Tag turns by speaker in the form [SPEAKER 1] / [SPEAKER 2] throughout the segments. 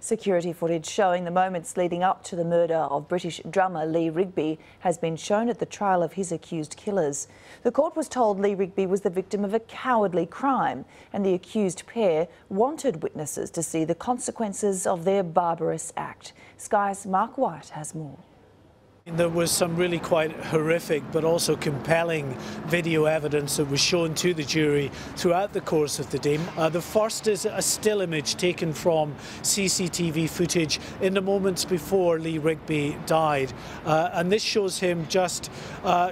[SPEAKER 1] Security footage showing the moments leading up to the murder of British drummer Lee Rigby has been shown at the trial of his accused killers. The court was told Lee Rigby was the victim of a cowardly crime, and the accused pair wanted witnesses to see the consequences of their barbarous act. Sky's Mark White has more.
[SPEAKER 2] There was some really quite horrific but also compelling video evidence that was shown to the jury throughout the course of the day. The first is a still image taken from CCTV footage in the moments before Lee Rigby died. And this shows him just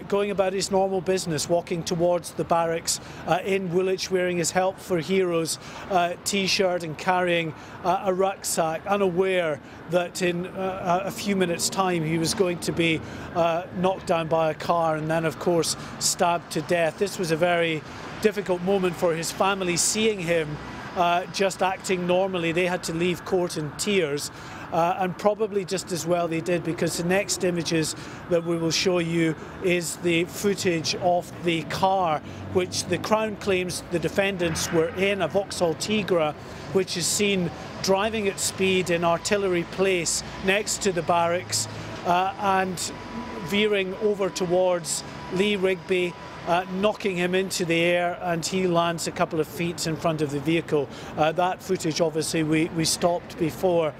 [SPEAKER 2] going about his normal business, walking towards the barracks in Woolwich, wearing his Help for Heroes t-shirt and carrying a rucksack, unaware that in a few minutes' time he was going to be knocked down by a car and then, of course, stabbed to death. This was a very difficult moment for his family, seeing him just acting normally. They had to leave court in tears, and probably just as well they did, because the next images that we will show you is the footage of the car which the Crown claims the defendants were in, a Vauxhall Tigra, which is seen driving at speed in Artillery Place next to the barracks and veering over towards Lee Rigby, knocking him into the air, and he lands a couple of feet in front of the vehicle. That footage, obviously, we stopped before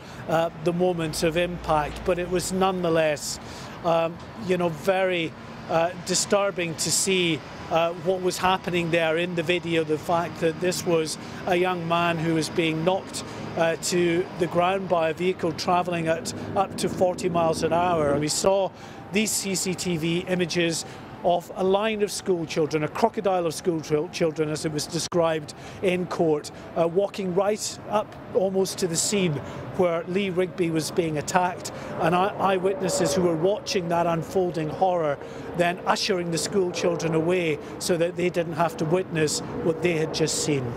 [SPEAKER 2] the moment of impact, but it was nonetheless, very disturbing to see what was happening there in the video. The fact that this was a young man who was being knocked to the ground by a vehicle travelling at up to 40 miles an hour. We saw these CCTV images of a line of school children, a crocodile of school children, as it was described in court, walking right up almost to the scene where Lee Rigby was being attacked, and eyewitnesses who were watching that unfolding horror, then ushering the school children away so that they didn't have to witness what they had just seen.